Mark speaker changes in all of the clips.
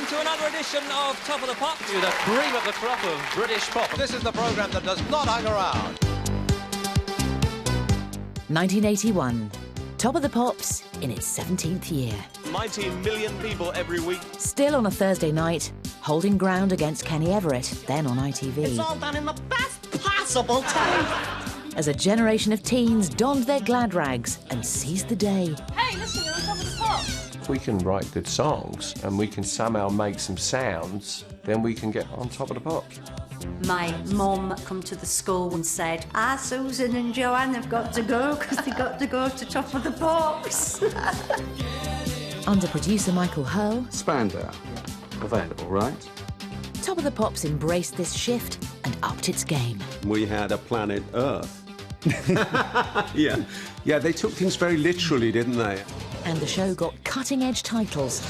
Speaker 1: welcome to another edition of Top of the Pops.
Speaker 2: The cream of the crop of British pop.
Speaker 3: This is the programme that does not hang around.
Speaker 4: 1981. Top of the Pops in its 17th year.
Speaker 1: 19 million people every week.
Speaker 4: Still on a Thursday night, holding ground against Kenny Everett, then on ITV.
Speaker 5: It's all done in the best possible time.
Speaker 4: As a generation of teens donned their glad rags and seized the day.
Speaker 6: Hey, listen, you're on Top of the Pops.
Speaker 7: If we can write good songs and we can somehow make some sounds, then we can get on Top of the Pops.
Speaker 8: My mum come to the school and said, Susan and Joanne have got to go because they got to go to Top of the Pops.
Speaker 4: Under producer Michael Hurl,
Speaker 9: Spandau. Available, right?
Speaker 4: Top of the Pops embraced this shift and upped its game.
Speaker 9: We had a planet Earth. Yeah, they took things very literally, didn't they?
Speaker 4: And the show got cutting-edge titles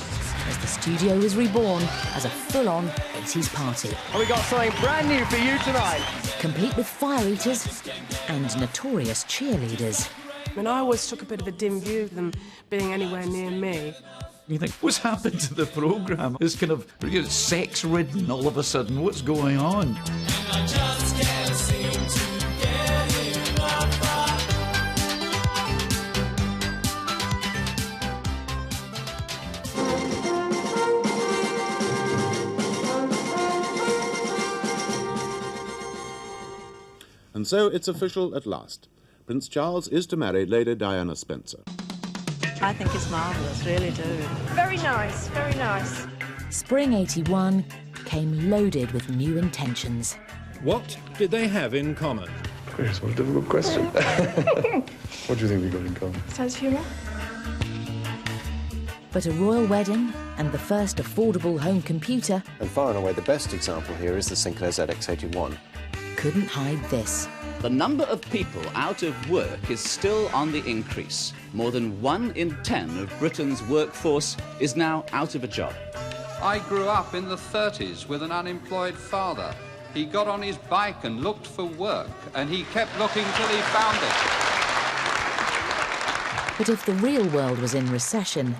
Speaker 4: as the studio was reborn as a full-on 80s party.
Speaker 1: And we got something brand new for you tonight.
Speaker 4: Complete with fire eaters and notorious cheerleaders.
Speaker 6: And I always took a bit of a dim view of them being anywhere near me.
Speaker 10: You think, what's happened to the programme? It's kind of sex-ridden all of a sudden. What's going on?
Speaker 11: And so it's official at last. Prince Charles is to marry Lady Diana Spencer.
Speaker 8: I think it's marvellous, really do.
Speaker 6: Very nice, very nice.
Speaker 4: Spring 81 came loaded with new intentions.
Speaker 12: What did they have in common?
Speaker 13: Chris, what a difficult question. What do you think we got in common?
Speaker 6: Sense of humour.
Speaker 4: But a royal wedding and the first affordable home computer,
Speaker 7: And far and away the best example here is the Sinclair ZX81.
Speaker 4: couldn't hide this.
Speaker 2: The number of people out of work is still on the increase. More than 1 in 10 of Britain's workforce is now out of a job.
Speaker 14: I grew up in the 30s with an unemployed father. He got on his bike and looked for work, and he kept looking till he found it.
Speaker 4: But if the real world was in recession,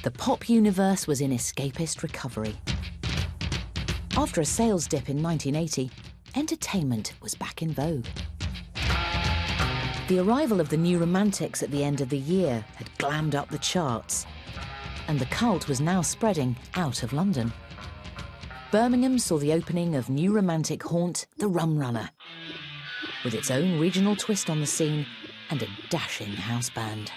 Speaker 4: the pop universe was in escapist recovery. After a sales dip in 1980, entertainment was back in vogue. The arrival of the New Romantics at the end of the year had glammed up the charts, and the cult was now spreading out of London. Birmingham saw the opening of new romantic haunt, the Rum Runner, with its own regional twist on the scene and a dashing house band.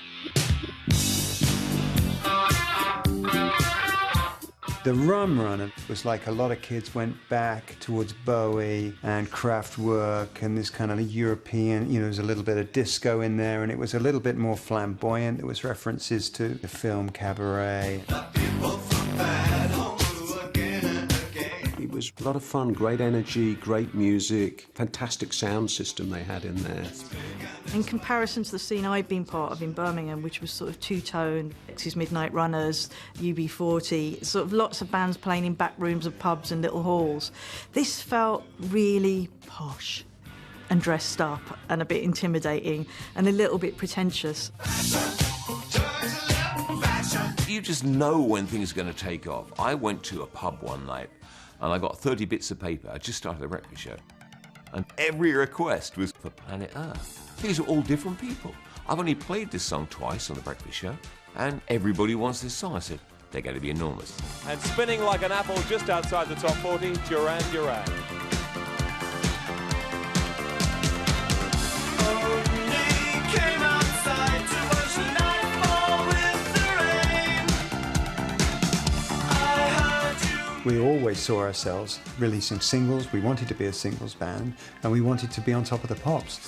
Speaker 15: The Rum Runner was like a lot of kids went back towards Bowie and Kraftwerk and this kind of European, there was a little bit of disco in there and it was a little bit more flamboyant. There was references to the film Cabaret.
Speaker 9: It was a lot of fun, great energy, great music, fantastic sound system they had in there.
Speaker 8: In comparison to the scene I'd been part of in Birmingham, which was sort of two-tone, X's Midnight Runners, UB40, sort of lots of bands playing in back rooms of pubs and little halls, this felt really posh and dressed up and a bit intimidating and a little bit pretentious.
Speaker 16: You just know when things are going to take off. I went to a pub one night and I got 30 bits of paper. I just started a breakfast show. And every request was for Planet Earth. These are all different people. I've only played this song twice on the breakfast show, and everybody wants this song. I said, they're going to be enormous.
Speaker 1: And spinning like an apple just outside the top 40, Duran Duran.
Speaker 15: We always saw ourselves releasing singles. We wanted to be a singles band, and we wanted to be on Top of the Pops.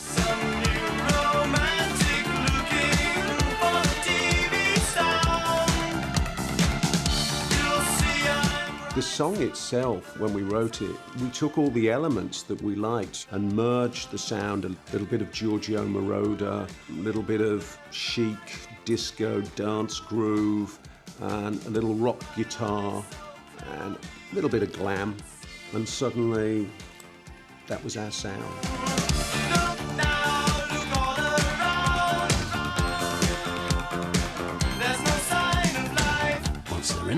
Speaker 9: The song itself, when we wrote it, we took all the elements that we liked and merged the sound, a little bit of Giorgio Moroder, a little bit of chic, disco, dance groove, and a little rock guitar, and a little bit of glam, and suddenly that was our sound.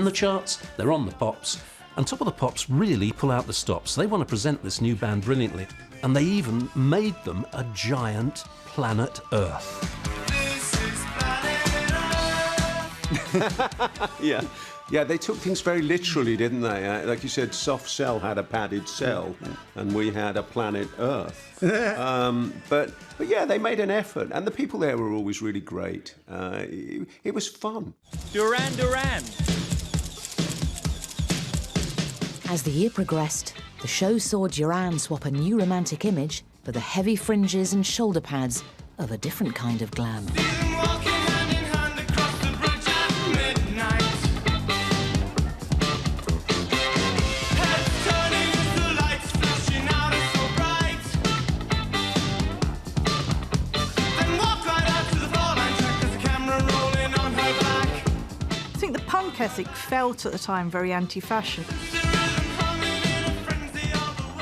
Speaker 17: the charts, they're on the pops, and Top of the Pops really pull out the stops. They want to present this new band brilliantly, and they even made them a giant planet Earth.
Speaker 9: Yeah, they took things very literally, didn't they? Like you said, Soft Cell had a padded cell, and we had a planet Earth. But yeah, they made an effort, and the people there were always really great. It was fun.
Speaker 18: Duran Duran.
Speaker 4: As the year progressed, the show saw Duran swap a new romantic image for the heavy fringes and shoulder pads of a different kind of glam.
Speaker 8: Punk ethic felt at the time very anti-fashion,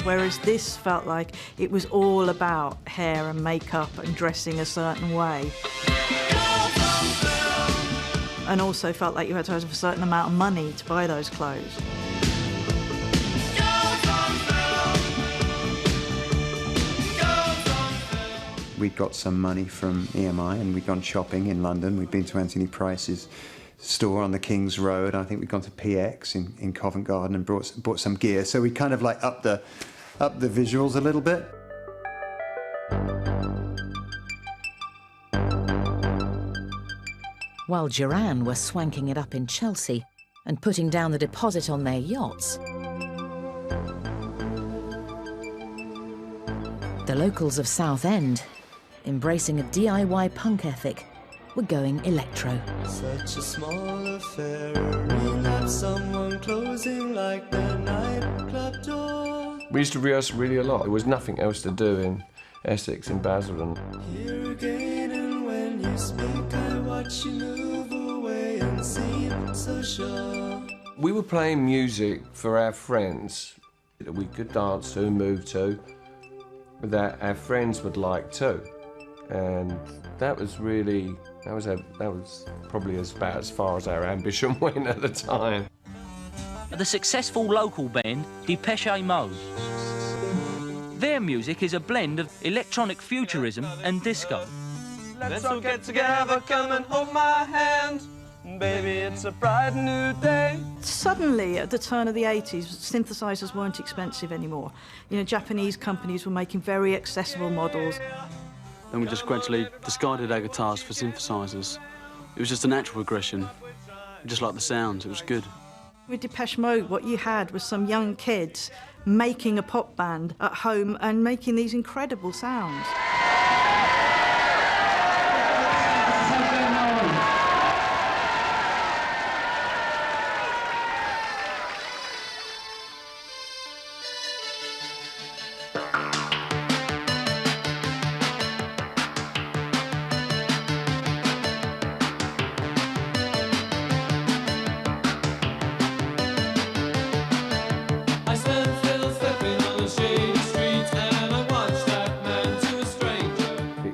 Speaker 8: whereas this felt like it was all about hair and makeup and dressing a certain way, and also felt like you had to have a certain amount of money to buy those clothes.
Speaker 15: We'd got some money from EMI and we'd gone shopping in London. We'd been to Anthony Price's store on the King's Road. I think we'd gone to PX in Covent Garden and bought some gear. So we kind of like upped the visuals a little bit.
Speaker 4: While Duran were swanking it up in Chelsea and putting down the deposit on their yachts, the locals of Southend, embracing a DIY punk ethic, were going electro.
Speaker 19: Such a small affair, not someone closing like the nightclub door.
Speaker 7: We used to rehearse really a lot. There was nothing else to do in Essex and Basildon.
Speaker 19: Here again, and when you speak, I watch you move away and seem so sure.
Speaker 7: We were playing music for our friends that we could dance to, move to, that our friends would like too. And that was really, that was probably about as far as our ambition went at the time.
Speaker 18: The successful local band Depeche Mode. Their music is a blend of electronic futurism and disco.
Speaker 19: Let's all get together, come and hold my hand. Baby, it's a bright new day.
Speaker 8: Suddenly, at the turn of the 80s, synthesizers weren't expensive anymore. You know, Japanese companies were making very accessible models.
Speaker 20: Then we just gradually discarded our guitars for synthesizers. It was just a natural progression. We just liked the sounds, it was good.
Speaker 8: With Depeche Mode, what you had was some young kids making a pop band at home and making these incredible sounds.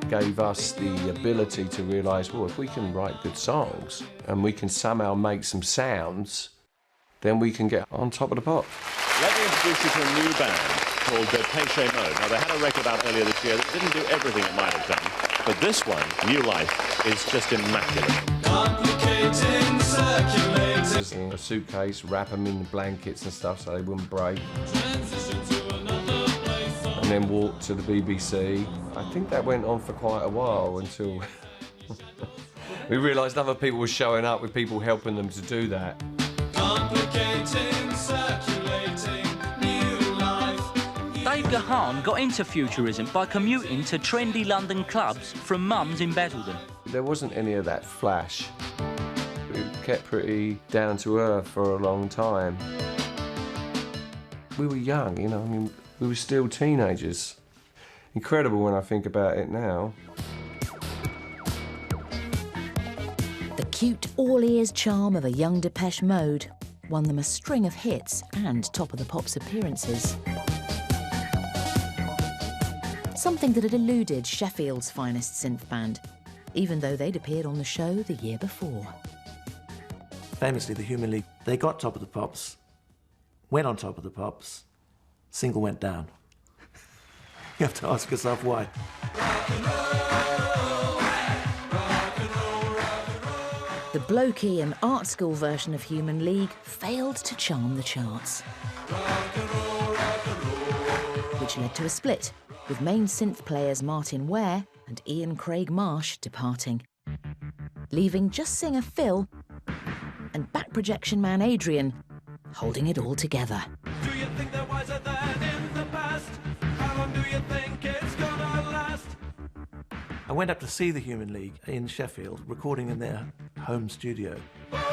Speaker 7: Gave us the ability to realise, well, if we can write good songs and we can somehow make some sounds, then we can get on top of the pop.
Speaker 1: Let me introduce you to a new band called Depeche Mode. Now, they had a record out earlier this year that didn't do everything it might have done, but this one, New Life, is just immaculate.
Speaker 19: Complicating, circulating.
Speaker 7: A suitcase, wrap them in the blankets and stuff so they wouldn't break. And then walked to the BBC. I think that went on for quite a while until we realised other people were showing up with people helping them to do that.
Speaker 19: Complicating, circulating, new life.
Speaker 18: Dave Gahan got into futurism by commuting to trendy London clubs from mums in Basildon.
Speaker 7: There wasn't any of that flash. It kept pretty down to earth for a long time. We were young, you know, I mean, we were still teenagers. Incredible when I think about it now.
Speaker 4: The cute, all-ears charm of a young Depeche Mode won them a string of hits and Top of the Pops appearances. Something that had eluded Sheffield's finest synth band, even though they'd appeared on the show the year before.
Speaker 21: Famously, the Human League, they got Top of the Pops, went on Top of the Pops, single went down. You have to ask yourself why.
Speaker 4: The blokey and art school version of Human League failed to charm the charts, which led to a split, with main synth players Martin Ware and Ian Craig Marsh departing, leaving just singer Phil and back projection man Adrian holding it all together.
Speaker 19: Do you think they're wiser than in the past? How long do you think it's gonna last?
Speaker 21: I went up to see the Human League in Sheffield, recording in their home studio. But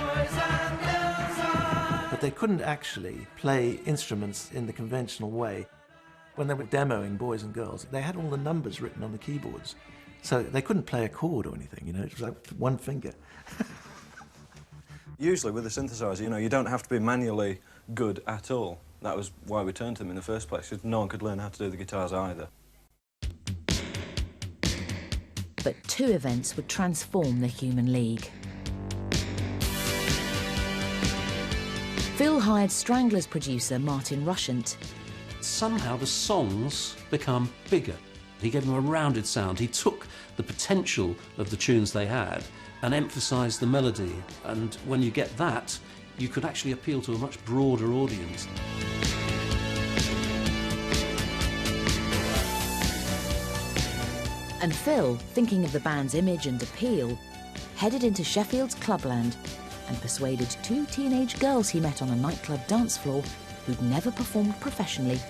Speaker 21: they couldn't actually play instruments in the conventional way. When they were demoing Boys and Girls, they had all the numbers written on the keyboards. So they couldn't play a chord or anything, you know, it was like one finger.
Speaker 22: Usually with a synthesizer, you know, you don't have to be manually good at all. That was why we turned to them in the first place, because no one could learn how to do the guitars either.
Speaker 4: But two events would transform the Human League. Phil hired Stranglers producer Martin Rushent.
Speaker 17: Somehow the songs become bigger. He gave them a rounded sound. He took the potential of the tunes they had and emphasised the melody. And when you get that, you could actually appeal to a much broader audience.
Speaker 4: And Phil, thinking of the band's image and appeal, headed into Sheffield's clubland and persuaded two teenage girls he met on a nightclub dance floor who'd never performed professionally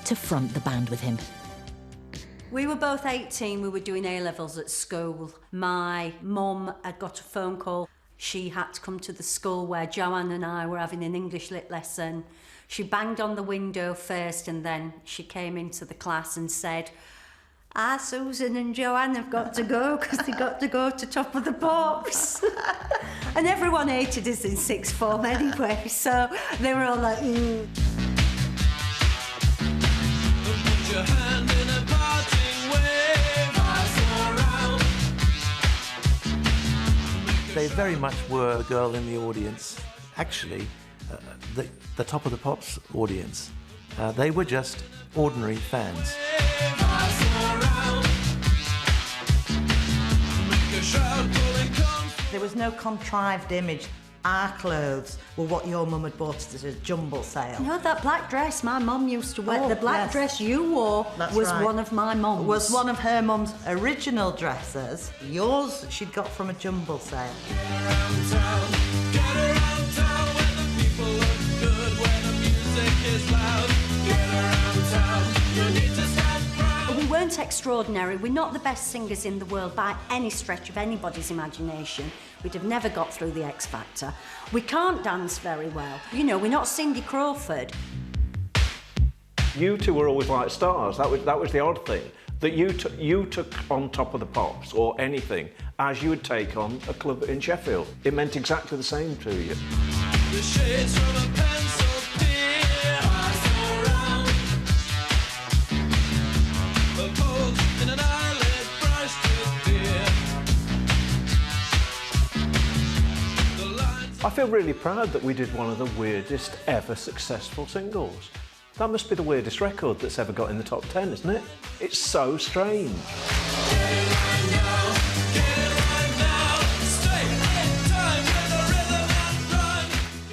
Speaker 4: to front the band with him.
Speaker 23: We were both 18, we were doing A-levels at school. My mum had got a phone call. She had to come to the school where Joanne and I were having an English lit lesson. She banged on the window first and then she came into the class and said, Susan and Joanne have got to go because they got to go to Top of the Pops. And everyone hated us in sixth form anyway, so they were all like,
Speaker 19: Put your hand in a parting wave, pass around.
Speaker 21: They very much were the girl in the audience. Actually, the Top of the Pops audience, they were just ordinary fans.
Speaker 5: There was no contrived image. Our clothes were what your mum had bought us as a jumble sale.
Speaker 23: no, that black dress my mum used to wear, the black dress you wore was
Speaker 5: right.
Speaker 23: one of my mum's.
Speaker 5: Was one of her mum's original dresses. Yours she'd got from a jumble sale.
Speaker 23: We weren't extraordinary. We're not the best singers in the world by any stretch of anybody's imagination. We'd have never got through the X Factor. We can't dance very well. You know, we're not Cindy Crawford.
Speaker 24: You two were always like stars. That was the odd thing. That you took on Top of the Pops or anything as you would take on a club in Sheffield. It meant exactly the same to you.
Speaker 19: The shades from a pencil pier, around. A bulge in an eyelid brushed with beer.
Speaker 24: I feel really proud that we did one of the weirdest ever successful singles. That must be the weirdest record that's ever got in the top 10, isn't it? It's so strange.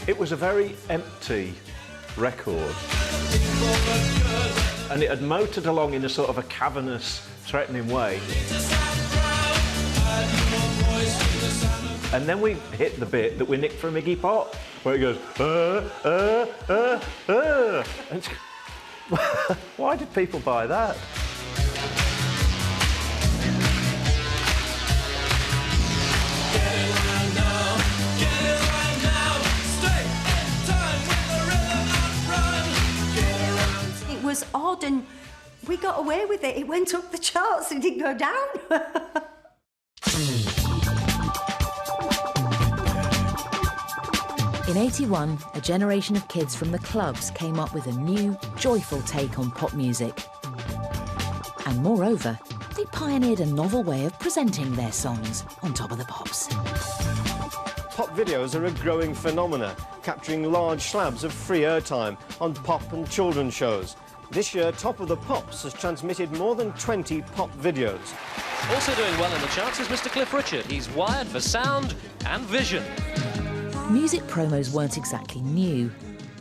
Speaker 24: It was a very empty record. And it had motored along in a sort of a cavernous, threatening way. And then we hit the bit that we nicked from Iggy Pop, where it goes, And why did people buy that?
Speaker 23: It was odd and we got away with it. It went up the charts, it didn't go down.
Speaker 4: In '81, a generation of kids from the clubs came up with a new, joyful take on pop music. And moreover, they pioneered a novel way of presenting their songs on Top of the Pops.
Speaker 3: pop videos are a growing phenomenon, capturing large slabs of free airtime on pop and children's shows. This year, Top of the Pops has transmitted more than 20 pop videos.
Speaker 10: Also doing well in the charts is Mr. Cliff Richard. He's wired for sound and vision.
Speaker 4: Music promos weren't exactly new,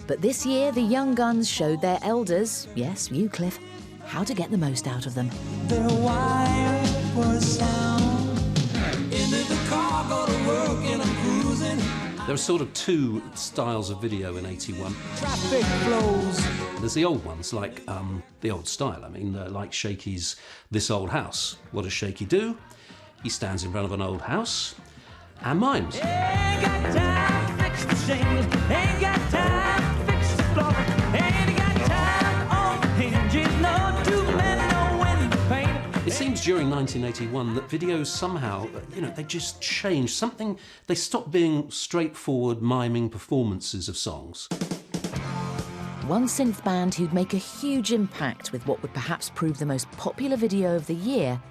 Speaker 4: but this year the young guns showed their elders, yes, you Cliff, how to get the most out of them.
Speaker 19: They're wired for sound. Into the car, go to work, and I'm cruising.
Speaker 17: There are sort of two styles of video in 81.
Speaker 19: Traffic flows.
Speaker 17: There's the old ones, like the old style. I mean, like Shakey's This Old House. What does Shakey do? He stands in front of an old house and mimes.
Speaker 19: Ain't got time to fix the shingles. Ain't got time to fix the floor. Ain't got time on hinges. No two men, no window pane.
Speaker 17: It seems during 1981 that videos somehow, they just changed. Something, they stopped being straightforward miming performances of songs.
Speaker 4: One synth band who'd make a huge impact with what would perhaps prove the most popular video of the year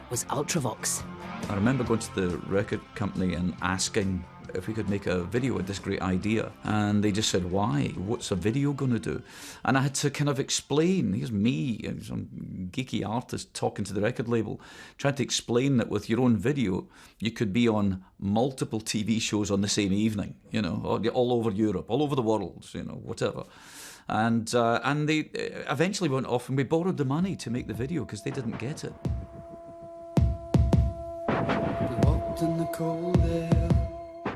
Speaker 4: was Ultravox.
Speaker 11: I remember going to the record company and asking if we could make a video with this great idea, and they just said, why? What's a video going to do? And I had to kind of explain. Here's me, some geeky artist talking to the record label, trying to explain that with your own video you could be on multiple TV shows on the same evening, all over Europe, all over the world, whatever. And they eventually went off and we borrowed the money to make the video because they didn't get it.
Speaker 19: We walked in the cold air.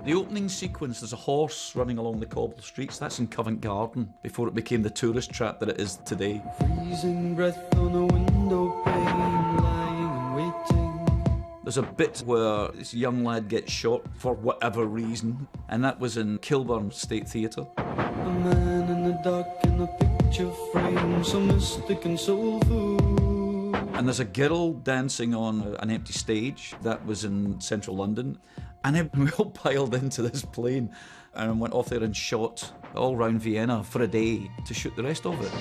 Speaker 11: The opening sequence, there's a horse running along the cobbled streets. That's in Covent Garden before it became the tourist trap that it is today.
Speaker 19: Freezing breath on a window pane, lying and waiting.
Speaker 11: There's a bit where this young lad gets shot for whatever reason, and that was in Kilburn State Theatre.
Speaker 19: A man in the dark in a picture frame, so mystic and soulful.
Speaker 11: And there's a girl dancing on an empty stage. That was in central London. And then we all piled into this plane and went off there and shot all round Vienna for a day to shoot the rest of it.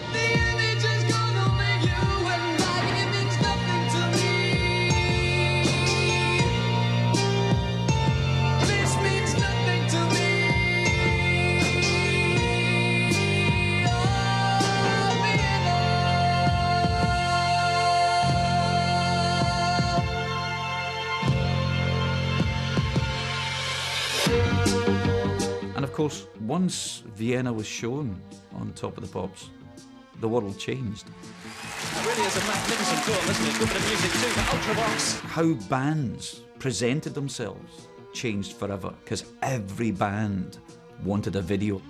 Speaker 11: And of course, once Vienna was shown on Top of the Pops, the world changed.
Speaker 10: It really is a magnificent tour, isn't it? Good bit of music too for Ultravox.
Speaker 11: How bands presented themselves changed forever, because every band wanted a video.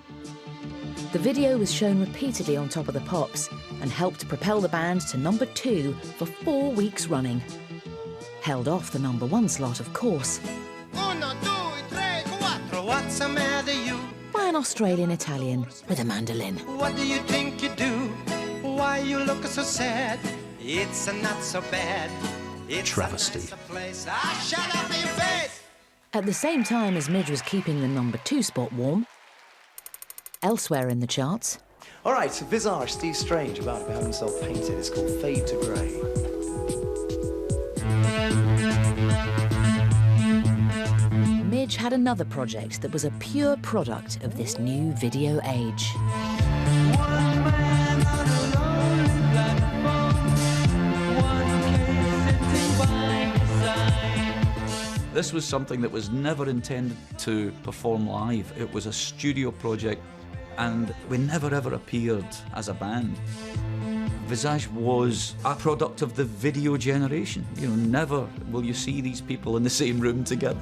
Speaker 4: The video was shown repeatedly on Top of the Pops and helped propel the band to number 2 for 4 weeks running. Held off the number 1 slot, of course.
Speaker 19: What's the matter, you?
Speaker 4: By an Australian Italian with a mandolin.
Speaker 19: What do you think you do? Why you look so sad? It's not so bad. It's
Speaker 17: travesty.
Speaker 19: A place. Shut up in your face!
Speaker 4: At the same time as Midge was keeping the number 2 spot warm, elsewhere in the charts.
Speaker 12: All right, so Visage, Steve Strange, about to have himself painted. It's called Fade to Grey.
Speaker 4: Midge had another project that was a pure product of this new video age.
Speaker 11: This was something that was never intended to perform live. It was a studio project, and we never ever appeared as a band. Visage was a product of the video generation. Never will you see these people in the same room together.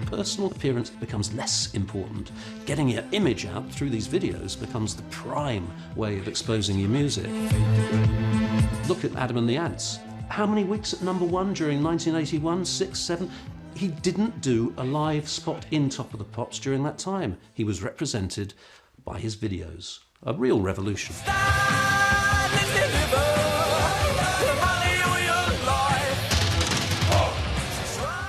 Speaker 17: The personal appearance becomes less important. Getting your image out through these videos becomes the prime way of exposing your music. Look at Adam and the Ants. How many weeks at number 1 during 1981? 6, 7? He didn't do a live spot in Top of the Pops during that time. He was represented by his videos. A real revolution.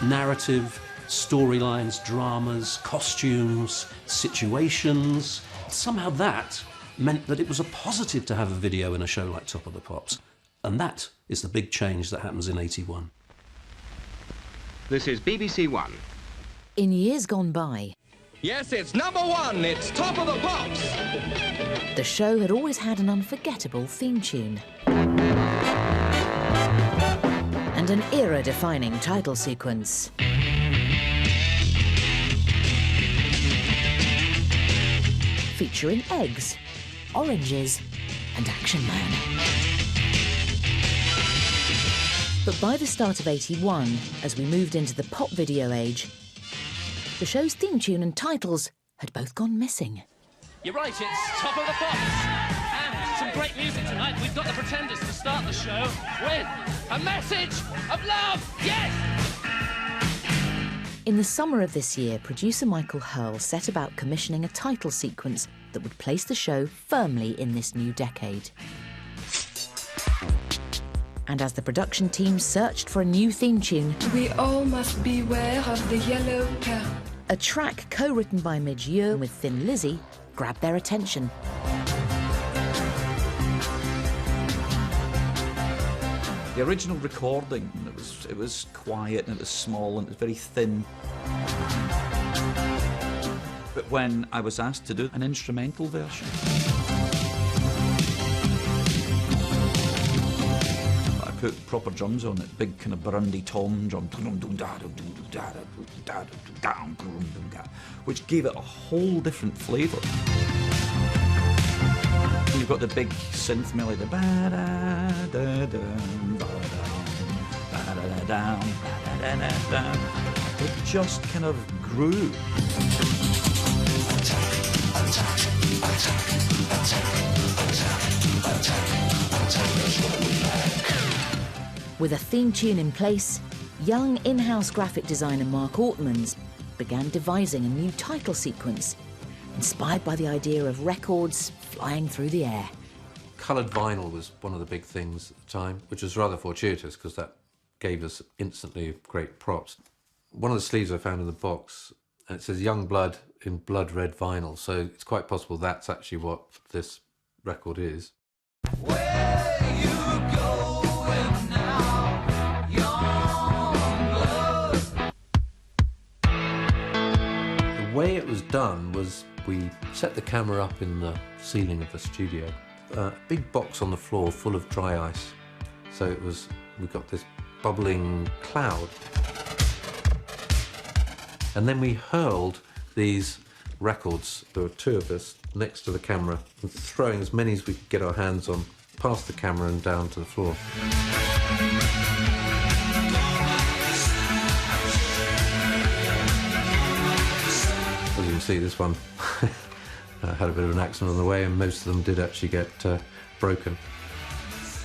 Speaker 17: Narrative, storylines, dramas, costumes, situations. Somehow that meant that it was a positive to have a video in a show like Top of the Pops. And that is the big change that happens in 81.
Speaker 2: This is BBC One.
Speaker 4: In years gone by,
Speaker 2: Yes, it's #1. It's Top of the Pops.
Speaker 4: the show had always had an unforgettable theme tune. And an era-defining title sequence. Featuring eggs, oranges, and Action Man. But by the start of '81, as we moved into the pop video age, the show's theme tune and titles had both gone missing.
Speaker 10: You're right, it's Top of the Pops. And some great music tonight. We've got the Pretenders to start the show with a message of love. Yes!
Speaker 4: In the summer of this year, producer Michael Hurl set about commissioning a title sequence that would place the show firmly in this new decade. And as the production team searched for a new theme tune,
Speaker 6: We all must beware of the yellow peril.
Speaker 4: a track co-written by Midge Ure with Thin Lizzy grabbed their attention.
Speaker 11: The original recording, it was quiet and it was small and it was very thin. But when I was asked to do an instrumental version, I put proper drums on it, big kind of Burundi tom drum, which gave it a whole different flavour. You've got the big synth melody, it just kind of grew.
Speaker 4: With a theme tune in place, young in-house graphic designer Mark Ortmans began devising a new title sequence, inspired by the idea of records flying through the air.
Speaker 13: Coloured vinyl was one of the big things at the time, which was rather fortuitous because that gave us instantly great props. One of the sleeves I found in the box, and it says Young Blood in blood red vinyl, so it's quite possible that's actually what this record is. The way it was done was we set the camera up in the ceiling of the studio. A big box on the floor full of dry ice. So it was, we got this bubbling cloud. And then we hurled these records, there were two of us, next to the camera, and throwing as many as we could get our hands on, past the camera and down to the floor. As you can see, this one had a bit of an accident on the way, and most of them did actually get broken.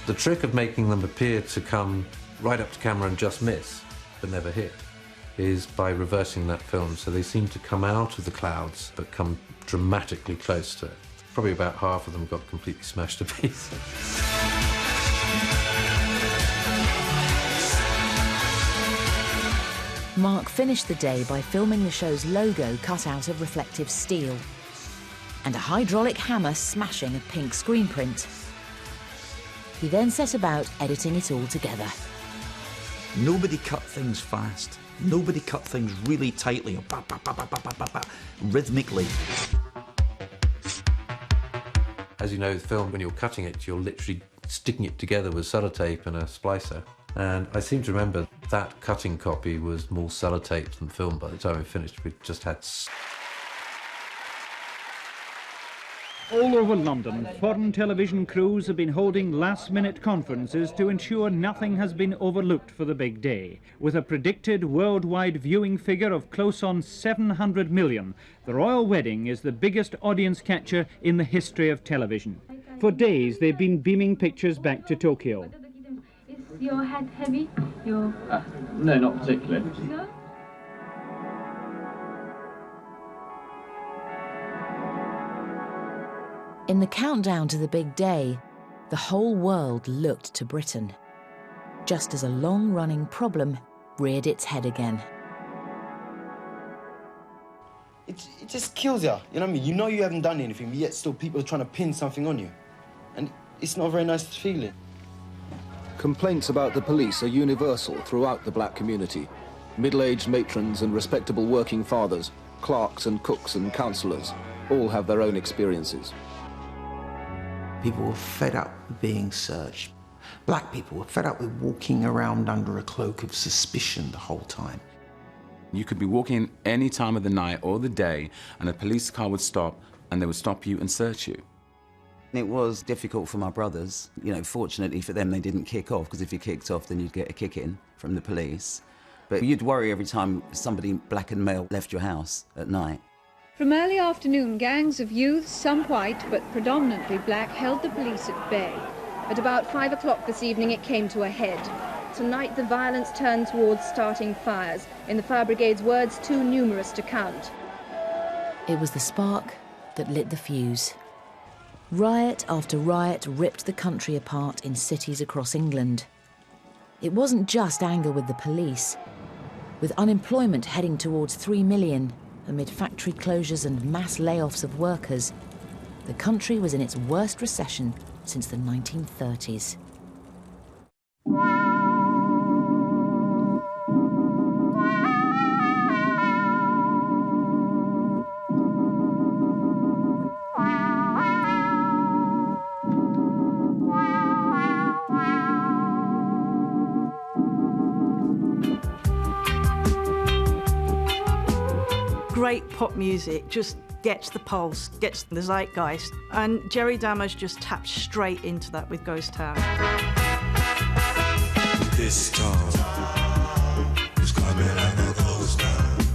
Speaker 13: The trick of making them appear to come right up to camera and just miss, but never hit, is by reversing that film. So they seem to come out of the clouds, but come dramatically close to it. Probably about half of them got completely smashed to pieces.
Speaker 4: Mark finished the day by filming the show's logo cut out of reflective steel and a hydraulic hammer smashing a pink screen print. He then set about editing it all together.
Speaker 11: Nobody cut things fast. Nobody cut things really tightly or rhythmically.
Speaker 13: As you know, the film, when you're cutting it, you're literally sticking it together with sellotape and a splicer. And I seem to remember that cutting copy was more sellotape than film. By the time we finished, we just had...
Speaker 14: All over London, foreign television crews have been holding last-minute conferences to ensure nothing has been overlooked for the big day. With a predicted worldwide viewing figure of close on 700 million, the royal wedding is the biggest audience catcher in the history of television. For days, they've been beaming pictures back to Tokyo.
Speaker 6: Is your head heavy?
Speaker 25: No, not particularly.
Speaker 6: No?
Speaker 4: In the countdown to the big day, the whole world looked to Britain, just as a long-running problem reared its head again.
Speaker 26: It just kills you, you know what I mean? You know you haven't done anything, but yet still people are trying to pin something on you. And it's not a very nice feeling.
Speaker 27: Complaints about the police are universal throughout the black community.
Speaker 1: Middle-aged matrons and respectable working fathers, clerks and cooks and councillors, all have their own experiences.
Speaker 8: People were fed up with being searched. Black people were fed up with walking around under a cloak of suspicion the whole time.
Speaker 9: You could be walking any time of the night or the day, and a police car would stop, and they would stop you and search you.
Speaker 15: It was difficult for my brothers. You know, fortunately for them, they didn't kick off, because if you kicked off, then you'd get a kick-in from the police. But you'd worry every time somebody black and male left your house at night.
Speaker 16: From early afternoon, gangs of youths, some white but predominantly black, held the police at bay. At about 5 o'clock this evening, it came to a head. Tonight, the violence turned towards starting fires. In the fire brigade's words, too numerous to count.
Speaker 4: It was the spark that lit the fuse. Riot after riot ripped the country apart in cities across England. It wasn't just anger with the police. With unemployment heading towards 3 million, amid factory closures and mass layoffs of workers, the country was in its worst recession since the 1930s.
Speaker 5: Great pop music just gets the pulse, gets the zeitgeist, and Jerry Dammers just taps straight into that with Ghost Town.
Speaker 19: This town is coming like a ghost town.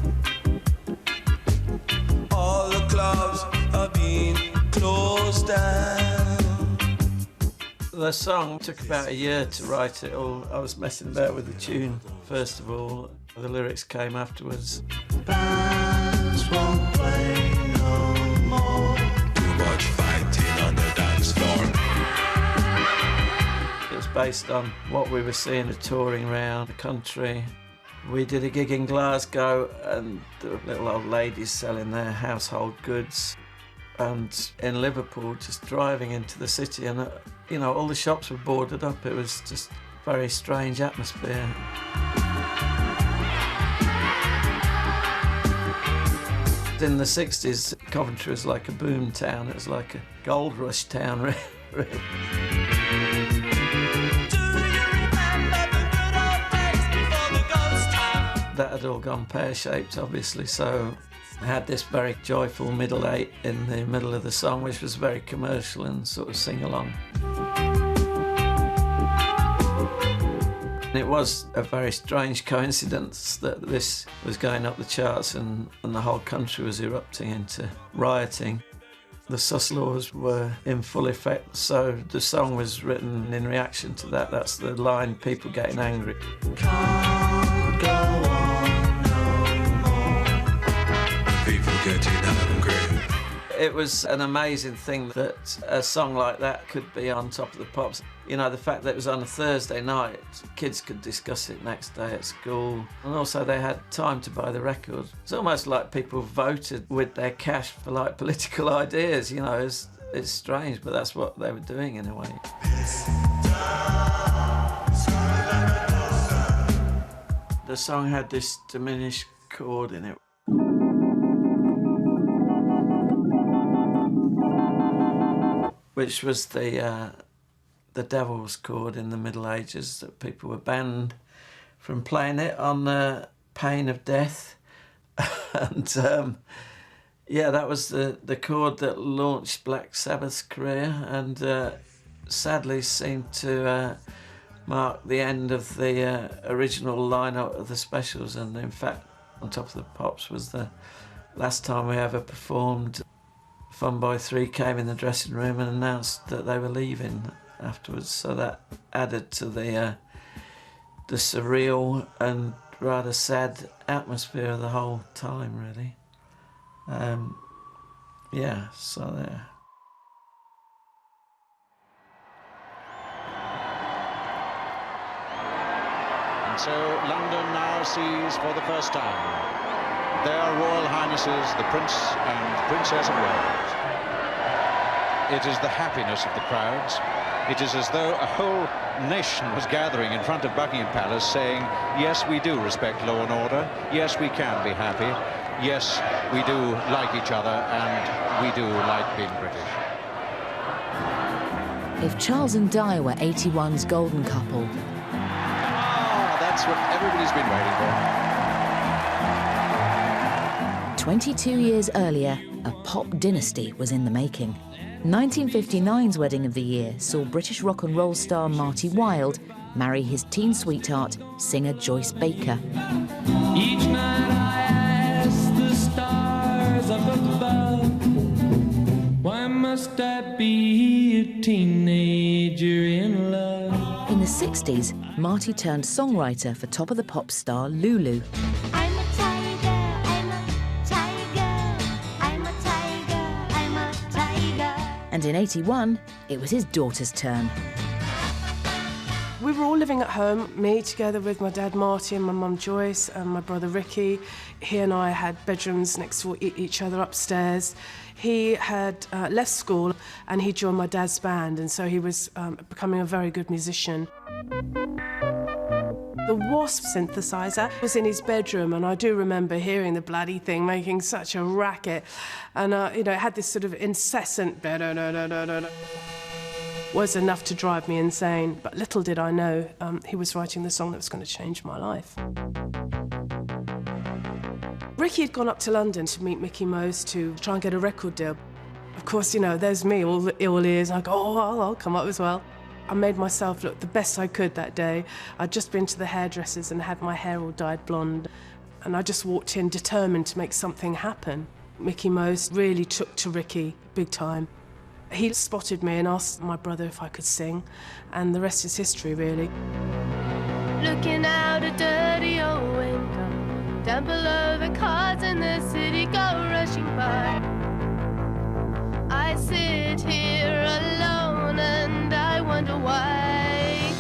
Speaker 19: All the clubs are being closed down.
Speaker 17: The song took about a year to write it all. I was messing about with the tune, first of all. The lyrics came afterwards.
Speaker 19: Bands won't play no more. Too much fighting on the dance floor.
Speaker 17: It was based on what we were seeing touring around the country. We did a gig in Glasgow, and there were little old ladies selling their household goods. And in Liverpool, just driving into the city, and you know, all the shops were boarded up. It was just a very strange atmosphere. In the 60s, Coventry was like a boom town. It was like a gold rush town, really. That had all gone pear-shaped, obviously, so I had this very joyful middle eight in the middle of the song, which was very commercial and sort of sing-along. It was a very strange coincidence that this was going up the charts and the whole country was erupting into rioting. The sus laws were in full effect, so the song was written in reaction to that. That's the line, people getting angry.
Speaker 19: Can't go on no more. People getting angry.
Speaker 17: It was an amazing thing that a song like that could be on Top of the Pops. You know, the fact that it was on a Thursday night, kids could discuss it next day at school. And also they had time to buy the record. It's almost like people voted with their cash for like political ideas, you know. It's strange, but that's what they were doing in a way. The song had this diminished chord in it. Which was the devil's chord in the Middle Ages, that people were banned from playing it on pain of death. And yeah, that was the chord that launched Black Sabbath's career, and sadly seemed to mark the end of the original lineup of the Specials. And in fact, On Top of the Pops was the last time we ever performed. Funboy 3 came in the dressing room and announced that they were leaving afterwards, so that added to the surreal and rather sad atmosphere of the whole time, really. Yeah, so there.
Speaker 20: And so London now sees for the first time their Royal Highnesses, the Prince and Princess of Wales. It is the happiness of the crowds It is as though a whole nation was gathering in front of Buckingham Palace saying, yes, we do respect law and order, yes, we can be happy, yes, we do like each other, and we do like being British.
Speaker 4: If Charles and Di were 81's golden couple,
Speaker 20: That's what everybody's been waiting for.
Speaker 4: 22 years earlier, a pop dynasty was in the making. 1959's wedding of the year saw British rock and roll star Marty Wilde marry his teen sweetheart, singer Joyce Baker.
Speaker 19: Each night I ask the stars up above, why must I be a teenager in love?
Speaker 4: In the 60s, Marty turned songwriter for Top of the Pops star Lulu.
Speaker 19: I'm a tiger, I'm a tiger, I'm a tiger, I'm a tiger.
Speaker 4: And in 81, it was his daughter's turn.
Speaker 7: We were all living at home, me together with my dad Marty and my mum Joyce and my brother Ricky. He and I had bedrooms next to each other upstairs. He had left school and he joined my dad's band, and so he was becoming a very good musician. The Wasp synthesizer was in his bedroom, and I do remember hearing the bloody thing making such a racket. And, you know, it had this sort of incessant was enough to drive me insane. But little did I know he was writing the song that was going to change my life. Ricky had gone up to London to meet Mickey Most to try and get a record deal. Of course, you know, there's me, all the ill ears. I go, oh, I'll come up as well. I made myself look the best I could that day. I'd just been to the hairdressers and had my hair all dyed blonde. And I just walked in determined to make something happen. Mickey Most really took to Ricky big time. He spotted me and asked my brother if I could sing, and the rest is history, really.
Speaker 19: Looking out a dirty old window, down below the cars in the city go rushing by. I sit here alone and I wonder why.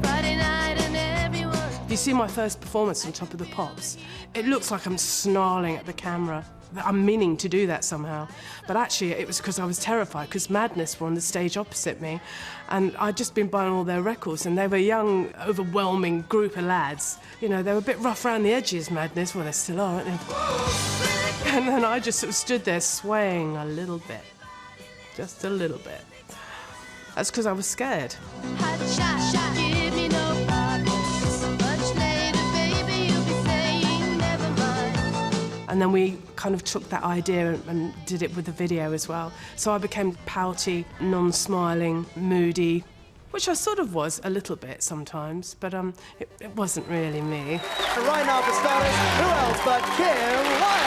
Speaker 19: Friday night and everyone...
Speaker 7: You see my first performance on Top of the Pops, it looks like I'm snarling at the camera. I'm meaning to do that somehow. But actually, it was because I was terrified, because Madness were on the stage opposite me, and I'd just been buying all their records, and they were a young, overwhelming group of lads. You know, they were a bit rough around the edges, Madness. Well, they still are, aren't they? And then I just sort of stood there swaying a little bit. Just a little bit. That's because I was scared.
Speaker 19: Give me no problems. Much later, baby, you'll be saying never mind.
Speaker 7: And then we kind of took that idea and did it with the video as well. So I became pouty, non-smiling, moody, which I sort of was a little bit sometimes, but it wasn't really me.
Speaker 12: Right now for starters, who else but Kim Wilde?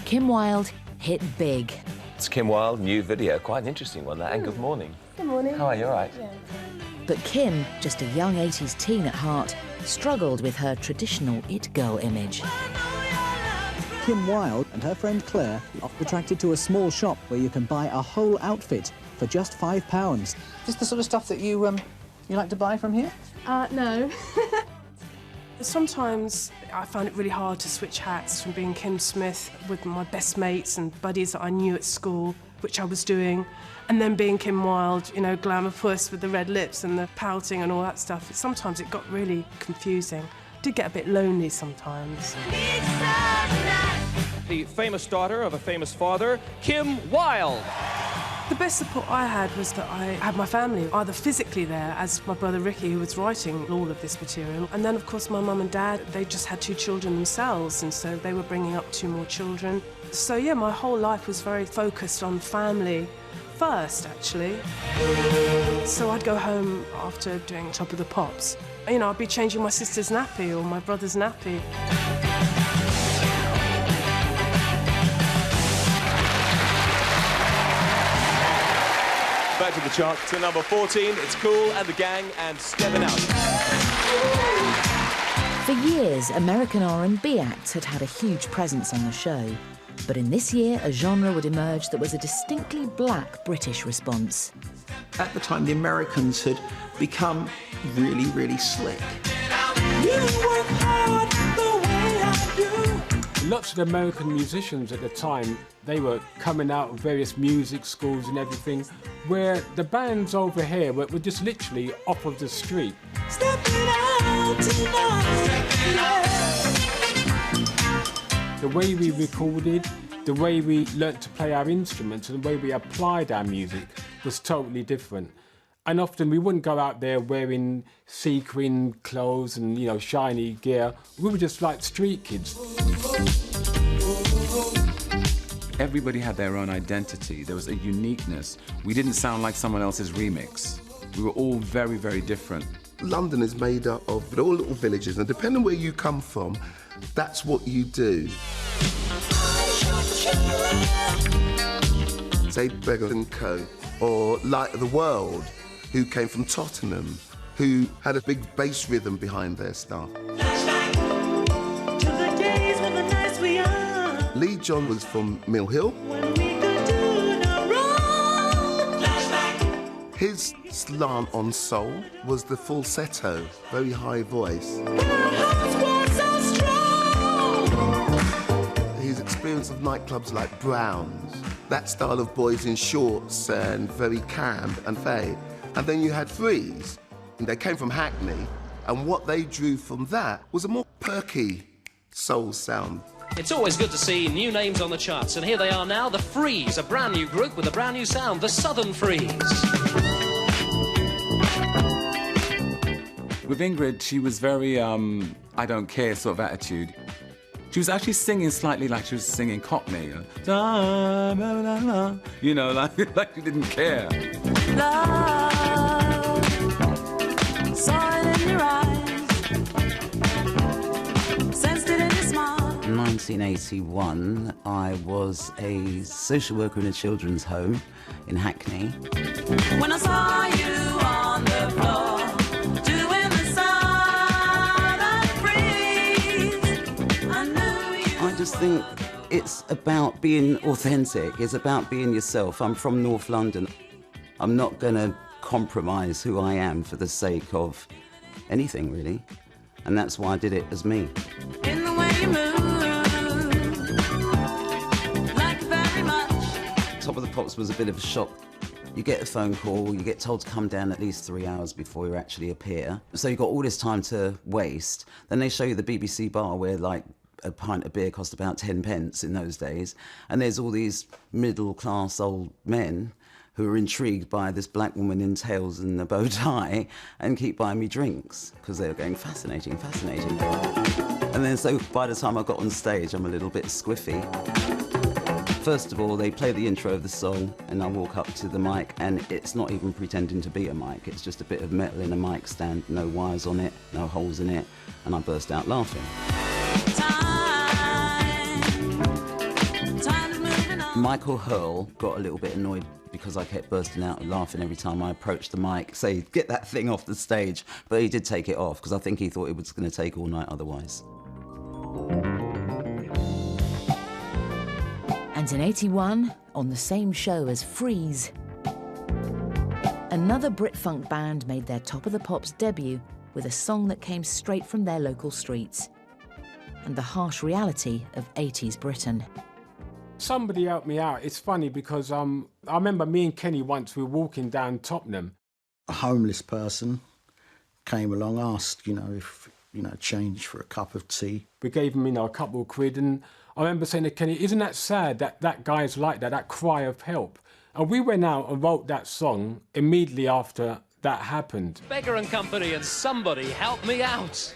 Speaker 4: Kim Wilde hit big.
Speaker 18: It's Kim Wilde, new video, quite an interesting one, that, and good morning.
Speaker 7: Good morning.
Speaker 18: How are you, all right?
Speaker 7: Yeah.
Speaker 4: But Kim, just a young 80s teen at heart, struggled with her traditional it-girl image.
Speaker 21: Kim Wilde and her friend Claire are attracted to a small shop where you can buy a whole outfit for just £5. Is this the sort of stuff that you like to buy from here?
Speaker 7: No. Sometimes I found it really hard to switch hats from being Kim Smith with my best mates and buddies that I knew at school, which I was doing, and then being Kim Wilde, you know, glamour puss with the red lips and the pouting and all that stuff. Sometimes it got really confusing. I did get a bit lonely sometimes.
Speaker 22: The famous daughter of a famous father, Kim Wilde.
Speaker 7: The best support I had was that I had my family, either physically there, as my brother Ricky, who was writing all of this material, and then, of course, my mum and dad, they just had 2 children themselves, and so they were bringing up 2 more children. So, yeah, my whole life was very focused on family first, actually. So I'd go home after doing Top of the Pops. You know, I'd be changing my sister's nappy or my brother's nappy.
Speaker 22: Back to the chart to number 14, it's Kool and the Gang and Steppin' Out.
Speaker 4: For years, American R&B acts had had a huge presence on the show. But in this year, a genre would emerge that was a distinctly black British response.
Speaker 8: At the time, the Americans had become really, really slick.
Speaker 19: You work hard,
Speaker 2: Lots of American musicians at the time, they were coming out of various music schools and everything, where the bands over here were just literally off of the street. The way we recorded, the way we learnt to play our instruments and the way we applied our music was totally different. And often we wouldn't go out there wearing sequin clothes and, you know, shiny gear. We were just like street kids.
Speaker 9: Everybody had their own identity. There was a uniqueness. We didn't sound like someone else's remix. We were all very, very different.
Speaker 3: London is made up of all little villages, and depending on where you come from, that's what you do. Say Beggar & Co. or Light of the World, who came from Tottenham, who had a big bass rhythm behind their stuff. Lee John was from Mill Hill. His slant on soul was the falsetto, very high voice. His experience of nightclubs like Brown's, that style of boys in shorts and very camp and fade. And then you had Freeze, and they came from Hackney, and what they drew from that was a more perky soul sound.
Speaker 10: It's always good to see new names on the charts, and here they are now, the Freeze, a brand new group with a brand new sound, the Southern Freeze.
Speaker 9: With Ingrid, she was very, I don't care sort of attitude. She was actually singing slightly like she was singing Cockney. You know, like she didn't care.
Speaker 11: Love, saw it in your eyes, sensed it in your smile.
Speaker 15: In 1981, I was a social worker in a children's home in Hackney.
Speaker 11: When I saw you on the floor, doing the Southern Freeze, I knew you.
Speaker 15: I just think it's about being authentic. It's about being yourself. I'm from North London. I'm not going to compromise who I am for the sake of anything, really. And that's why I did it as me.
Speaker 11: In the way you move, like very much.
Speaker 15: Top of the Pops was a bit of a shock. You get a phone call, you get told to come down at least 3 hours before you actually appear. So you've got all this time to waste. Then they show you the BBC bar where, like, a pint of beer cost about 10 pence in those days. And there's all these middle-class old men who are intrigued by this black woman in tails and a bow tie and keep buying me drinks because they were going, fascinating, fascinating. And then so by the time I got on stage, I'm a little bit squiffy. First of all, they play the intro of the song and I walk up to the mic and it's not even pretending to be a mic. It's just a bit of metal in a mic stand, no wires on it, no holes in it, and I burst out laughing. Michael Hurl got a little bit annoyed because I kept bursting out and laughing every time I approached the mic, say, get that thing off the stage. But he did take it off because I think he thought it was going to take all night otherwise.
Speaker 4: And in '81, on the same show as Freeze, another Brit-funk band made their Top of the Pops debut with a song that came straight from their local streets and the harsh reality of 80s Britain.
Speaker 2: Somebody helped me out. It's funny because I remember me and Kenny once, we were walking down Tottenham.
Speaker 23: A homeless person came along, asked, if, change for a cup of tea.
Speaker 2: We gave him, a couple of quid, and I remember saying to Kenny, isn't that sad that that guy's like that cry of help? And we went out and wrote that song immediately after that happened.
Speaker 10: Beggar & Company and Somebody Help Me Out.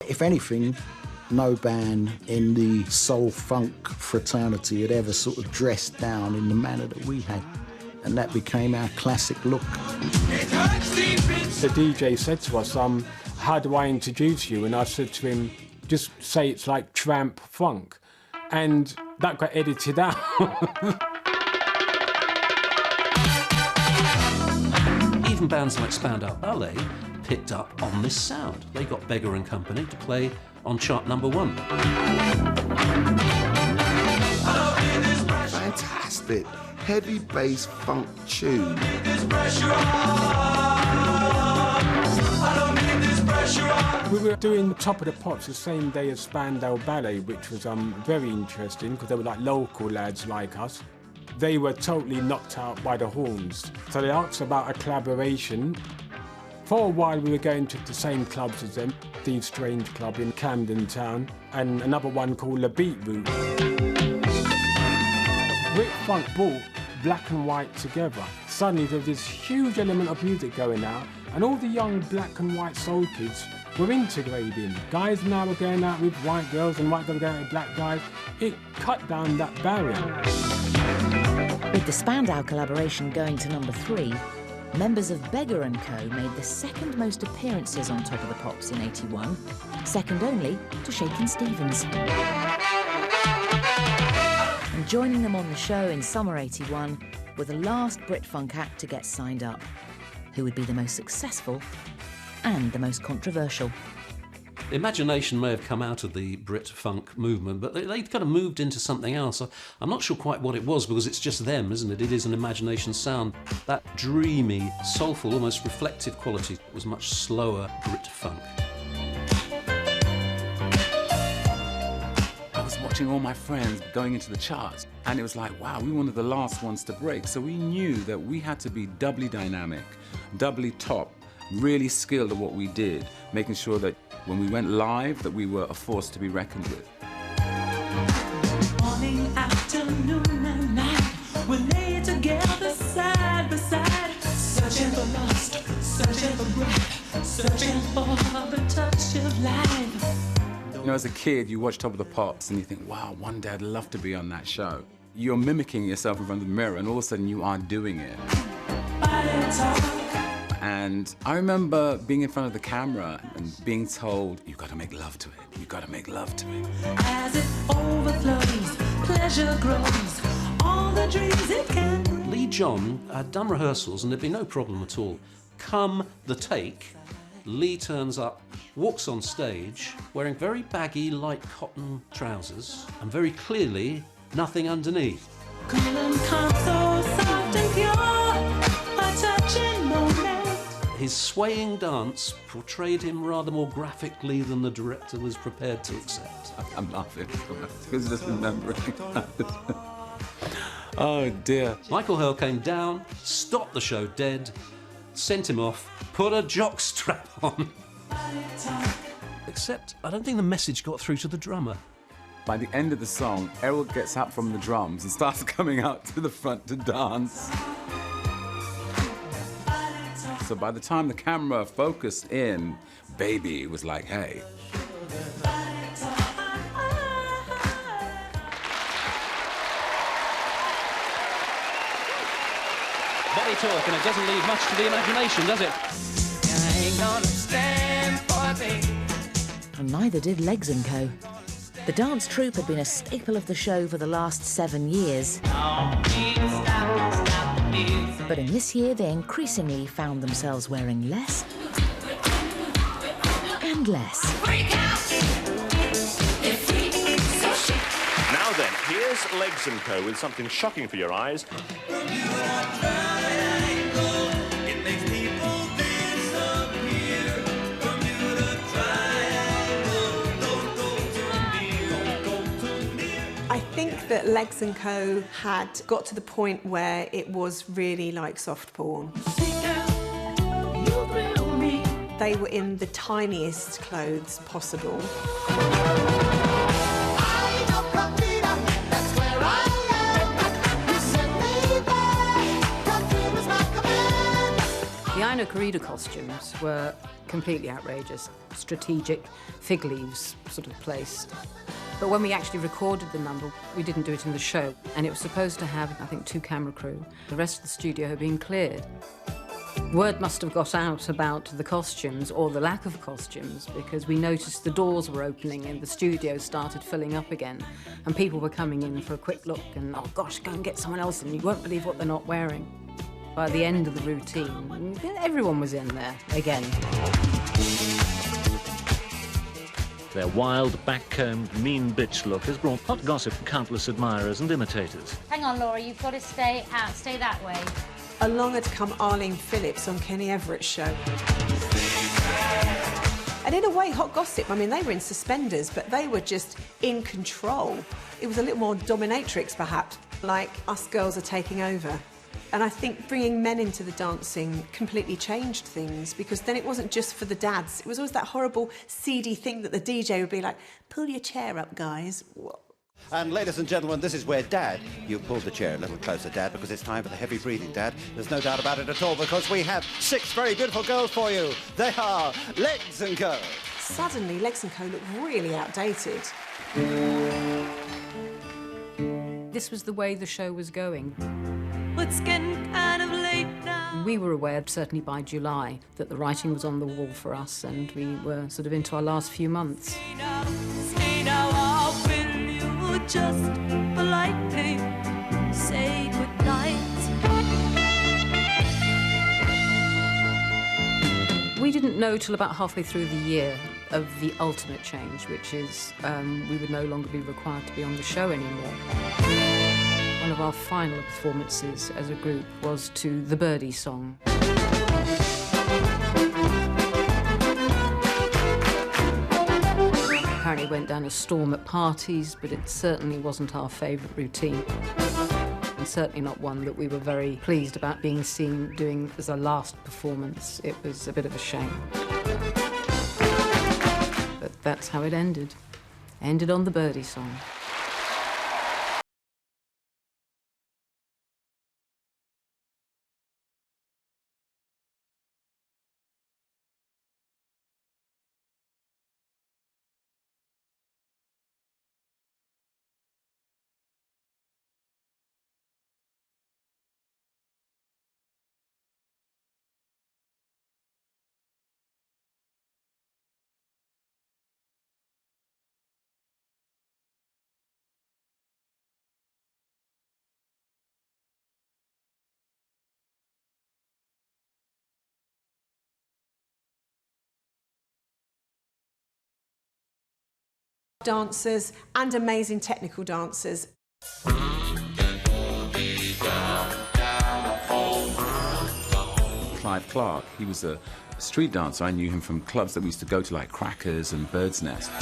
Speaker 23: If anything, no band in the soul funk fraternity had ever sort of dressed down in the manner that we had. And that became our classic look.
Speaker 2: The DJ said to us, how do I introduce you? And I said to him, just say it's like tramp funk. And that got edited out.
Speaker 17: Even bands like Spandau Ballet picked up on this sound. They got Beggar and Company to play on chart number 1.
Speaker 3: Fantastic. Heavy bass funk tune.
Speaker 2: We were doing Top of the Pops the same day as Spandau Ballet, which was very interesting because they were like local lads like us. They were totally knocked out by the horns. So they asked about a collaboration. For a while we were going to the same clubs as them, Steve Strange Club in Camden Town and another one called The Beat Route. Brit Funk brought black and white together. Suddenly there was this huge element of music going out and all the young black and white soul kids were integrating. Guys now were going out with white girls and white girls were going out with black guys. It cut down that barrier.
Speaker 4: With the Spandau collaboration going to number 3, members of Beggar & Co. made the second most appearances on Top of the Pops in '81, second only to Shakin' Stevens. And joining them on the show in summer '81 were the last Brit Funk act to get signed up, who would be the most successful and the most controversial.
Speaker 17: Imagination may have come out of the Brit Funk movement, but they kind of moved into something else. I'm not sure quite what it was, because it's just them, isn't it? It is an imagination sound. That dreamy, soulful, almost reflective quality was much slower Brit Funk.
Speaker 9: I was watching all my friends going into the charts, and it was like, wow, we were one of the last ones to break. So we knew that we had to be doubly dynamic, doubly top, really skilled at what we did, making sure that when we went live, that we were a force to be reckoned with.
Speaker 11: Morning, afternoon, and night, we lay together side by side, searching for lust, searching for breath, searching for the touch of life.
Speaker 9: You know, as a kid, you watch Top of the Pops and you think, wow, one day I'd love to be on that show. You're mimicking yourself in front of the mirror, and all of a sudden you are doing it. And I remember being in front of the camera and being told, you've got to make love to it. You've got to make love to it.
Speaker 11: As it overflows, pleasure grows, all the dreams it can bring.
Speaker 17: Lee John had done rehearsals and there'd be no problem at all. Come the take, Lee turns up, walks on stage, wearing very baggy, light cotton trousers, and very clearly, nothing underneath.
Speaker 11: Cool and calm, so soft and pure, a touching moment.
Speaker 17: His swaying dance portrayed him rather more graphically than the director was prepared to accept.
Speaker 9: I'm laughing. I was just remembering. Oh dear.
Speaker 17: Michael Hurl came down, stopped the show dead, sent him off, put a jockstrap on. Except, I don't think the message got through to the drummer.
Speaker 9: By the end of the song, Errol gets up from the drums and starts coming out to the front to dance. So by the time the camera focused in, Baby was like, hey.
Speaker 10: Very talk, and it doesn't leave much to the imagination, does it?
Speaker 11: I ain't gonna stand for me.
Speaker 4: And neither did Legs & Co. The dance troupe had been a staple of the show for the last 7 years. But in this year, they increasingly found themselves wearing less and less.
Speaker 6: Now then, here's Legs & Co. with something shocking for your eyes.
Speaker 13: I think that Legs & Co. had got to the point where it was really like soft porn. They were in the tiniest clothes possible.
Speaker 14: The Ina Corrida costumes were completely outrageous.
Speaker 1: strategic fig leaves sort of placed. But when we actually recorded the number, we didn't do it in the show, and it was supposed to have, I think, 2 camera crew. The rest of the studio had been cleared. Word must have got out about the costumes, or the lack of costumes, because we noticed the doors were opening and the studio started filling up again, and people were coming in for a quick look and, oh gosh, go and get someone else in, you won't believe what they're not wearing. By the end of the routine, everyone was in there again.
Speaker 14: Their wild, back-combed, mean bitch look has brought hot gossip to countless admirers and imitators.
Speaker 16: Hang on, Laura, you've got to stay out. Stay that way.
Speaker 13: Along had come Arlene Phillips on Kenny Everett's show. And in a way, hot gossip, I mean, they were in suspenders, but they were just in control. It was a little more dominatrix, perhaps, like us girls are taking over. And I think bringing men into the dancing completely changed things, because then it wasn't just for the dads. It was always that horrible, seedy thing that the DJ would be like, pull your chair up, guys.
Speaker 24: And ladies and gentlemen, this is where Dad, you pulled the chair a little closer, Dad, because it's time for the heavy breathing, Dad. There's no doubt about it at all, because we have 6 very beautiful girls for you. They are Legs & Co.
Speaker 13: Suddenly, Legs & Co looked really outdated.
Speaker 1: This was the way the show was going.
Speaker 11: It's getting kind of late now.
Speaker 1: We were aware, certainly by July, that the writing was on the wall for us, and we were sort of into our last few months.
Speaker 11: Stay now, or will you just politely say goodnight?
Speaker 1: We didn't know till about halfway through the year of the ultimate change, which is we would no longer be required to be on the show anymore. One of our final performances as a group was to the Birdie song. Apparently went down a storm at parties, but it certainly wasn't our favourite routine. And certainly not one that we were very pleased about being seen doing as our last performance. It was a bit of a shame. But that's how it ended. Ended on the Birdie song.
Speaker 13: Dancers and amazing technical dancers.
Speaker 9: Clive Clark, he was a street dancer. I knew him from clubs that we used to go to, like Crackers and Bird's Nest.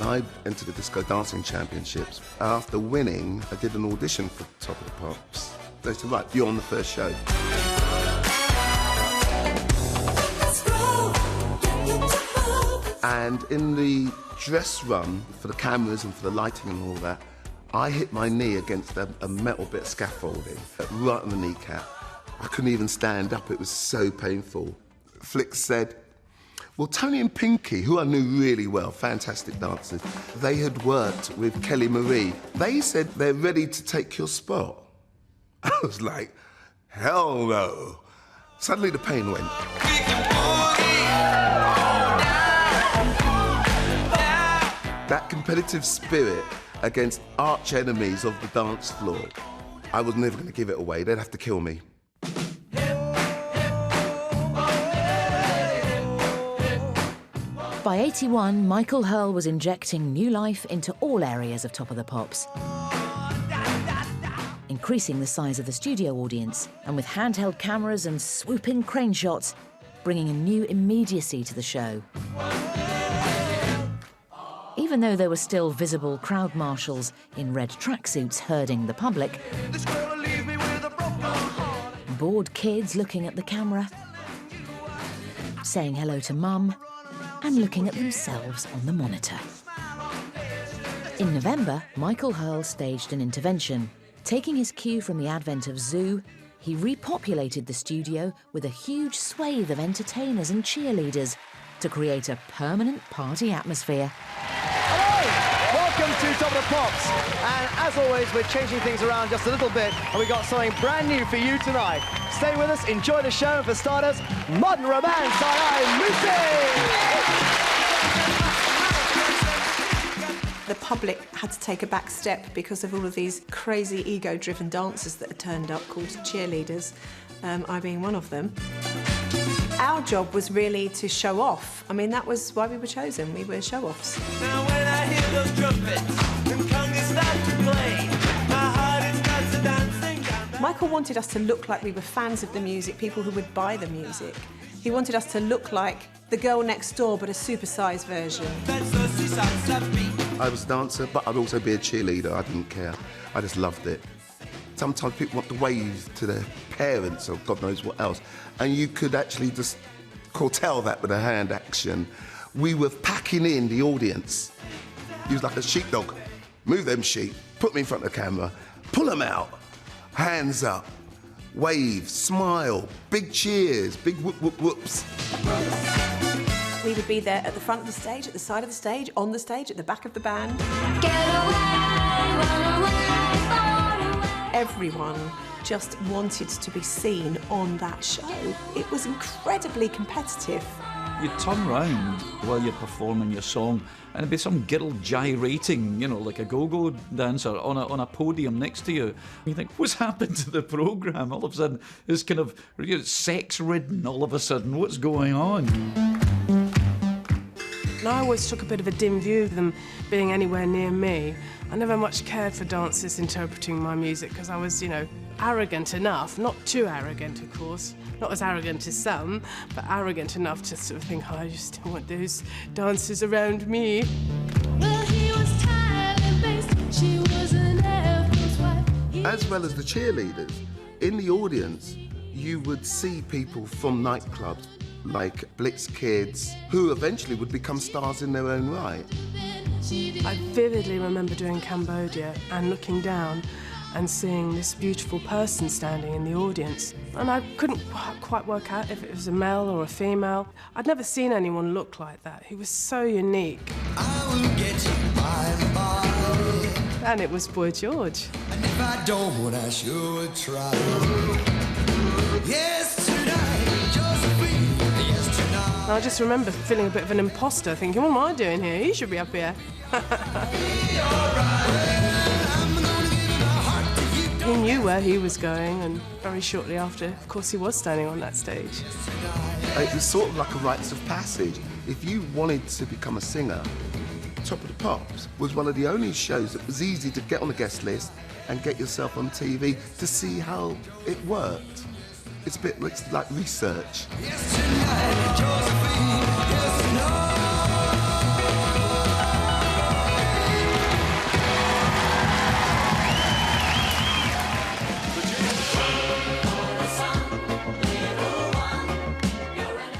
Speaker 3: I entered the Disco Dancing Championships. After winning, I did an audition for Top of the Pops. They said, right, you're on the first show. And in the dress run for the cameras and for the lighting and all that, I hit my knee against a metal bit of scaffolding right on the kneecap. I couldn't even stand up, it was so painful. Flick said, well, Tony and Pinky, who I knew really well, fantastic dancers, they had worked with Kelly Marie. They said they're ready to take your spot. I was like, hell no. Suddenly the pain went. That competitive spirit against arch enemies of the dance floor, I was never going to give it away. They'd have to kill me.
Speaker 4: By 81, Michael Hurl was injecting new life into all areas of Top of the Pops, increasing the size of the studio audience, and with handheld cameras and swooping crane shots, bringing a new immediacy to the show. Even though there were still visible crowd marshals in red tracksuits herding the public, bored kids looking at the camera, saying hello to Mum, and looking at themselves on the monitor. In November, Michael Hurl staged an intervention, taking his cue from the advent of Zoo he repopulated the studio with a huge swathe of entertainers and cheerleaders to create a permanent party atmosphere.
Speaker 5: Welcome to Top of the Pops. And as always, we're changing things around just a little bit, and we've got something brand new for you tonight. Stay with us, enjoy the show, and for starters, Modern Romance. I'm Lucy!
Speaker 13: The public had to take a back step because of all of these crazy ego-driven dancers that had turned up called cheerleaders, I being one of them. Our job was really to show off. I mean, that was why we were chosen. We were show-offs.
Speaker 11: Now when I hear those trumpets and congas start to play, my heart starts to dancing.
Speaker 13: Michael wanted us to look like we were fans of the music, people who would buy the music. He wanted us to look like the girl next door, but a supersized version.
Speaker 3: I was a dancer, but I'd also be a cheerleader. I didn't care. I just loved it. Sometimes people want to wave to their parents or God knows what else, and you could actually just tell that with a hand action. We were packing in the audience. He was like a sheepdog. Move them sheep, put me in front of the camera, pull them out, hands up, wave, smile, big cheers, big whoop whoop whoops.
Speaker 13: We would be there at the front of the stage, at the side of the stage, on the stage, at the back of the band. Everyone just wanted to be seen on that show. It was incredibly competitive.
Speaker 12: You'd turn round while you're performing your song and it'd be some girl gyrating, you know, like a go-go dancer on a podium next to you. You think, what's happened to the programme? All of a sudden, it's kind of sex-ridden all of a sudden. What's going on?
Speaker 7: And I always took a bit of a dim view of them being anywhere near me. I never much cared for dancers interpreting my music because I was, you know, arrogant enough, not too arrogant, of course, not as arrogant as some, but arrogant enough to sort of think, oh, I just don't want those dancers around me.
Speaker 11: Well, he was tired and based, she was an Air Force wife.
Speaker 3: As well as the cheerleaders, in the audience, you would see people from nightclubs like Blitz Kids, who eventually would become stars in their own right.
Speaker 7: I vividly remember doing Cambodia and looking down and seeing this beautiful person standing in the audience. And I couldn't quite work out if it was a male or a female. I'd never seen anyone look like that. He was so unique.
Speaker 11: I will get you by.
Speaker 7: And it was Boy George.
Speaker 11: And if I don't, I sure would try. Yes, tonight, Josephine. Yes, tonight.
Speaker 7: And I just remember feeling a bit of an imposter, thinking, what am I doing here? He should be up here. He knew where he was going, and very shortly after, of course, he was standing on that stage.
Speaker 3: It was sort of like a rites of passage. If you wanted to become a singer, Top of the Pops was one of the only shows that was easy to get on the guest list and get yourself on TV to see how it worked. It's like research.
Speaker 11: Yes, tonight, Josephine. Yes, no.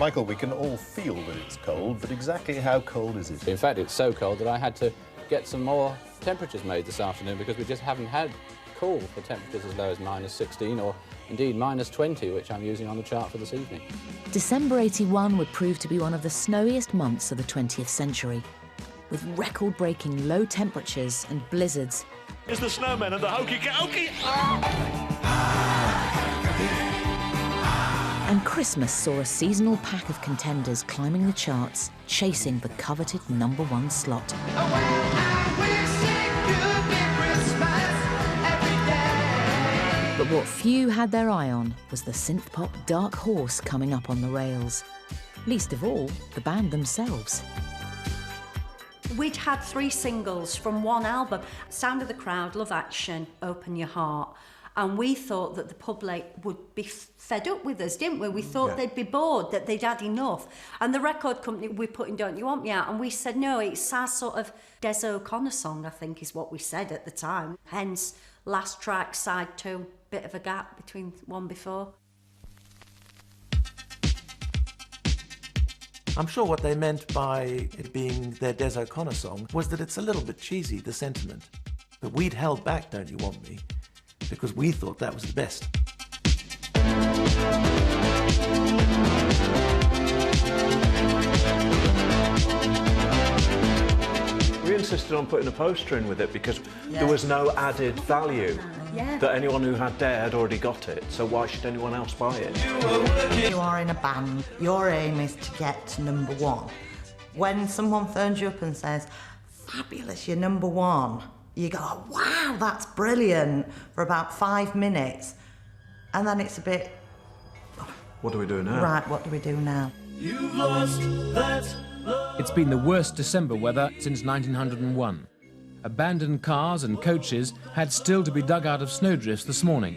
Speaker 18: Michael, we can all feel that it's cold, but exactly how cold is it?
Speaker 20: In fact, it's so cold that I had to get some more temperatures made this afternoon because we just haven't had cool for temperatures as low as -16 or indeed -20, which I'm using on the chart for this evening.
Speaker 4: December '81 would prove to be one of the snowiest months of the 20th century, with record-breaking low temperatures and blizzards.
Speaker 6: It's the snowmen and the hokey cokey.
Speaker 4: And Christmas saw a seasonal pack of contenders climbing the charts, chasing the coveted #1 slot. But what few had their eye on was the synth-pop dark horse coming up on the rails. Least of all, the band themselves.
Speaker 25: We'd had 3 singles from one album, Sound of the Crowd, Love Action, Open Your Heart. And we thought that the public would be fed up with us, didn't we? We thought they'd be bored, that they'd had enough. And the record company were putting Don't You Want Me out, and we said, no, it's our sort of Des O'Connor song, I think is what we said at the time. Hence, last track, side 2, bit of a gap between one before.
Speaker 26: I'm sure what they meant by it being their Des O'Connor song was that it's a little bit cheesy, the sentiment. But we'd held back Don't You Want Me, because we thought that was the best.
Speaker 8: We insisted on putting a poster in with it because there was no added value. That anyone who had Dare had already got it, so why should anyone else buy it?
Speaker 15: You are in a band, your aim is to get to #1. When someone phones you up and says, fabulous, you're #1, you go, wow, that's brilliant, for about 5 minutes. And then it's a bit,
Speaker 8: What do we do now?
Speaker 15: right, what do we do now?
Speaker 11: You've lost that
Speaker 19: It's been the worst December weather since 1901. Abandoned cars and coaches had still to be dug out of snowdrifts this morning.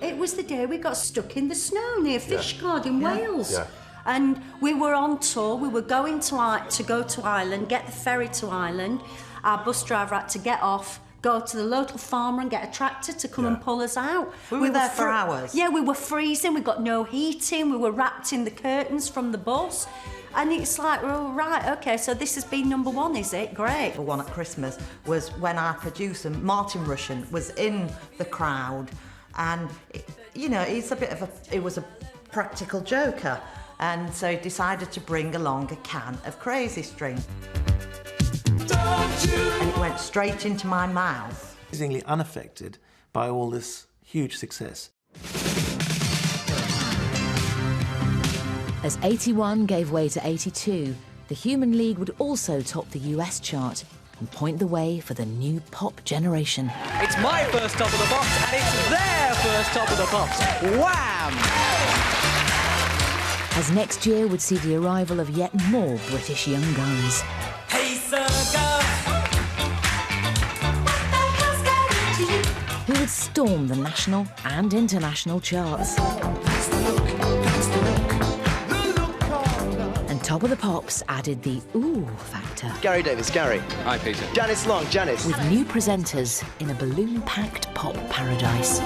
Speaker 25: It was the day we got stuck in the snow near Fishguard in Wales.
Speaker 8: Yeah.
Speaker 25: And we were on tour, we were going to go to Ireland, get the ferry to Ireland. Our bus driver had to get off, go to the local farmer and get a tractor to come and pull us out.
Speaker 15: We were there for hours.
Speaker 25: Yeah, we were freezing, we got no heating, we were wrapped in the curtains from the bus. And it's like, well, right, OK, so this has been #1, is it? Great.
Speaker 15: The one at Christmas was when our producer, Martin Russian, was in the crowd. And, you know, he was a practical joker. And so he decided to bring along a can of Crazy String. And it went straight into my mouth.
Speaker 26: Amazingly unaffected by all this huge success.
Speaker 4: As 81 gave way to 82, the Human League would also top the US chart and point the way for the new pop generation.
Speaker 5: It's my first Top of the Pops, and it's their first Top of the Pops. Wham!
Speaker 4: As next year would see the arrival of yet more British young guns.
Speaker 11: Hey, Sugar!
Speaker 4: Who would storm the national and international charts. And Top of the Pops added the ooh factor.
Speaker 5: Gary Davis, Gary.
Speaker 20: Hi, Peter.
Speaker 5: Janice Long, Janice.
Speaker 4: With new presenters in a balloon-packed pop paradise.